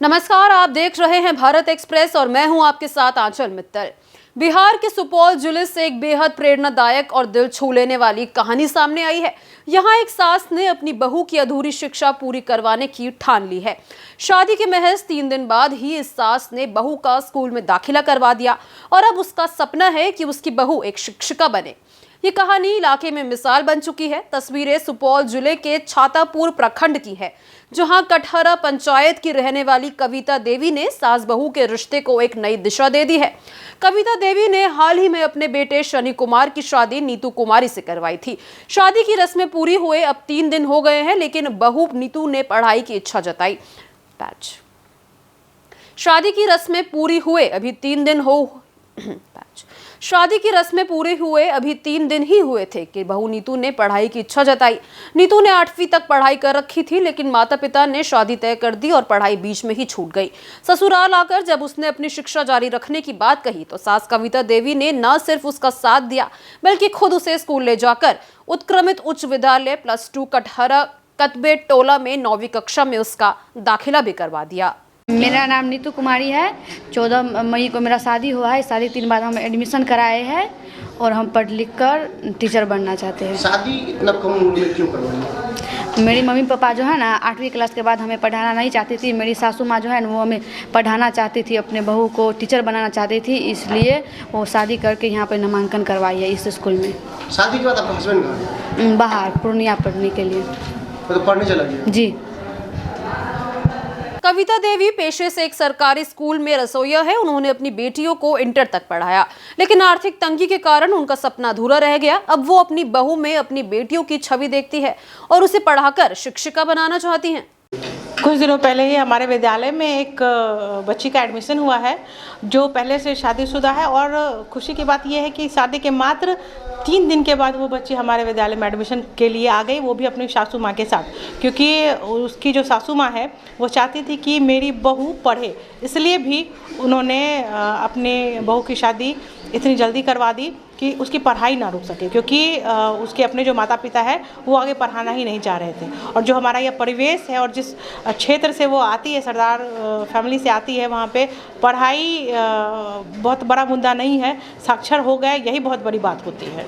नमस्कार, आप देख रहे हैं भारत एक्सप्रेस और मैं हूं आपके साथ आंचल मित्तल। बिहार के सुपौल जिले से एक बेहद प्रेरणादायक और दिल छू लेने वाली कहानी सामने आई है। यहां एक सास ने अपनी बहू की अधूरी शिक्षा पूरी करवाने की ठान ली है। शादी के महज 3 दिन बाद ही इस सास ने बहू का स्कूल में दाखिला करवा दिया और अब उसका सपना है कि उसकी बहू एक शिक्षिका बने। ये कहानी इलाके में मिसाल बन चुकी है। तस्वीरें सुपौल जिले के छातापुर प्रखंड की है, जहां कटहरा पंचायत की रहने वाली कविता देवी ने सास बहू के रिश्ते को एक नई दिशा दे दी है। कविता देवी ने हाल ही में अपने बेटे शनि कुमार की शादी नीतू कुमारी से करवाई थी। शादी की रस्में पूरी हुए अब 3 दिन हो गए हैं, लेकिन बहू नीतू ने पढ़ाई की इच्छा जताई। शादी की रस्में पूरी हुए अभी 3 दिन अभी 3 दिन ही हुए थे कि बहू नीतू ने पढ़ाई की इच्छा जताई। नीतू ने 8वीं तक पढ़ाई कर रखी थी, लेकिन माता पिता ने शादी तय कर दी और पढ़ाई बीच में ही छूट गई। ससुराल आकर जब उसने अपनी शिक्षा जारी रखने की बात कही तो सास कविता देवी ने न सिर्फ उसका साथ दिया, बल्कि खुद उसे स्कूल ले जाकर उत्क्रमित उच्च विद्यालय +2 कटहरा कतबे टोला में 9वीं कक्षा में उसका दाखिला भी करवा दिया। मेरा नाम नीतू कुमारी है। 14 मई को मेरा शादी हुआ है। शादी 3 बाद हम एडमिशन कराए हैं और हम पढ़ लिख कर टीचर बनना चाहते हैं। शादी इतना कम उम्र में क्यों करवाई? मेरी मम्मी पापा जो है ना 8वीं क्लास के बाद हमें पढ़ाना नहीं चाहती थी। मेरी सासू माँ जो है ना वो हमें पढ़ाना चाहती थी, अपने बहू को टीचर बनाना चाहती थी, इसलिए वो शादी करके यहाँ पर नामांकन करवाई है इस स्कूल में। शादी के बाद आपका हस्बैंड कहाँ है? बाहर पूर्णिया पढ़ने के लिए। तो पढ़ने चला गया? जी। कविता देवी पेशे से एक सरकारी स्कूल में रसोइया है। उन्होंने अपनी बेटियों को इंटर तक पढ़ाया, लेकिन आर्थिक तंगी के कारण उनका सपना अधूरा रह गया। अब वो अपनी बहू में अपनी बेटियों की छवि देखती है और उसे पढ़ाकर शिक्षिका बनाना चाहती हैं। कुछ दिनों पहले ही हमारे विद्यालय में एक बच्ची का एडमिशन हुआ है जो पहले से शादीशुदा है, और खुशी की बात यह है कि शादी के मात्र 3 दिन के बाद वो बच्ची हमारे विद्यालय में एडमिशन के लिए आ गई, वो भी अपनी सासू माँ के साथ, क्योंकि उसकी जो सासू माँ है वो चाहती थी कि मेरी बहू पढ़े, इसलिए भी उन्होंने अपने बहू की शादी इतनी जल्दी करवा दी कि उसकी पढ़ाई ना रुक सके, क्योंकि उसके अपने जो माता पिता है वो आगे पढ़ाना ही नहीं चाह रहे थे। और जो हमारा यह परिवेश है और जिस क्षेत्र से वो आती है, सरदार फैमिली से आती है, वहाँ पे पढ़ाई बहुत बड़ा मुद्दा नहीं है, साक्षर हो गए यही बहुत बड़ी बात होती है।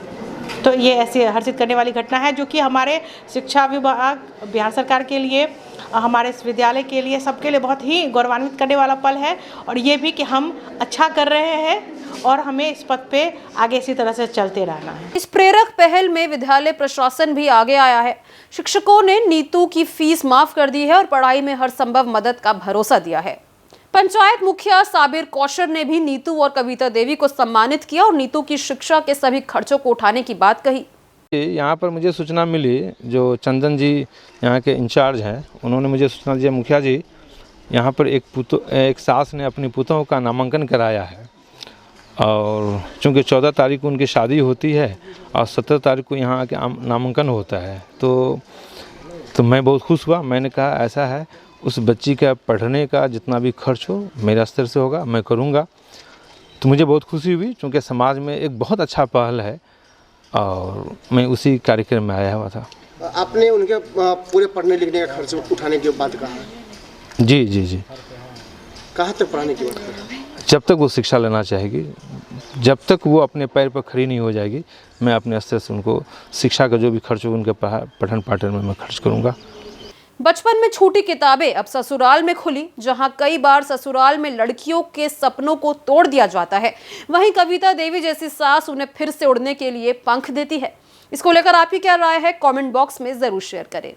तो ये ऐसी हर्षित करने वाली घटना है जो कि हमारे शिक्षा विभाग, बिहार सरकार के लिए, हमारे इस विद्यालय के लिए, सबके लिए बहुत ही गौरवान्वित करने वाला पल है। और ये भी कि हम अच्छा कर रहे हैं और हमें इस पथ पे आगे इसी तरह से चलते रहना है। इस प्रेरक पहल में विद्यालय प्रशासन भी आगे आया है। शिक्षकों ने नीतू की फीस माफ कर दी है और पढ़ाई में हर संभव मदद का भरोसा दिया है। पंचायत मुखिया साबिर कौशर ने भी नीतू और कविता देवी को सम्मानित किया और नीतू की शिक्षा के सभी खर्चों को उठाने की बात कही। यहाँ पर मुझे सूचना मिली, जो चंदन जी यहाँ के इंचार्ज हैं, उन्होंने मुझे सूचना दी, मुखिया जी यहाँ पर एक सास ने अपनी पुतों का नामांकन कराया है, और चूँकि 14 तारीख को उनकी शादी होती है और 17 तारीख को यहाँ के नामांकन होता है, तो मैं बहुत खुश हुआ। मैंने कहा ऐसा है, उस बच्ची का पढ़ने का जितना भी खर्च हो मेरे स्तर से होगा, मैं करूँगा। तो मुझे बहुत खुशी हुई, क्योंकि समाज में एक बहुत अच्छा पहल है और मैं उसी कार्यक्रम में आया हुआ था। आपने उनके पूरे पढ़ने लिखने का खर्च उठाने की बात कहा? जी जी जी। कहाँ तक पढ़ाने की बात कहा? जब तक वो शिक्षा लेना चाहेगी, जब तक वो अपने पैर पर खड़ी नहीं हो जाएगी, मैं अपने स्तर से उनको शिक्षा का जो भी खर्च हो उनके पठन पाठन में मैं खर्च करूँगा। बचपन में छूटी किताबें अब ससुराल में खुली। जहां कई बार ससुराल में लड़कियों के सपनों को तोड़ दिया जाता है, वहीं कविता देवी जैसी सास उन्हें फिर से उड़ने के लिए पंख देती है। इसको लेकर आपकी क्या राय है, कमेंट बॉक्स में जरूर शेयर करें।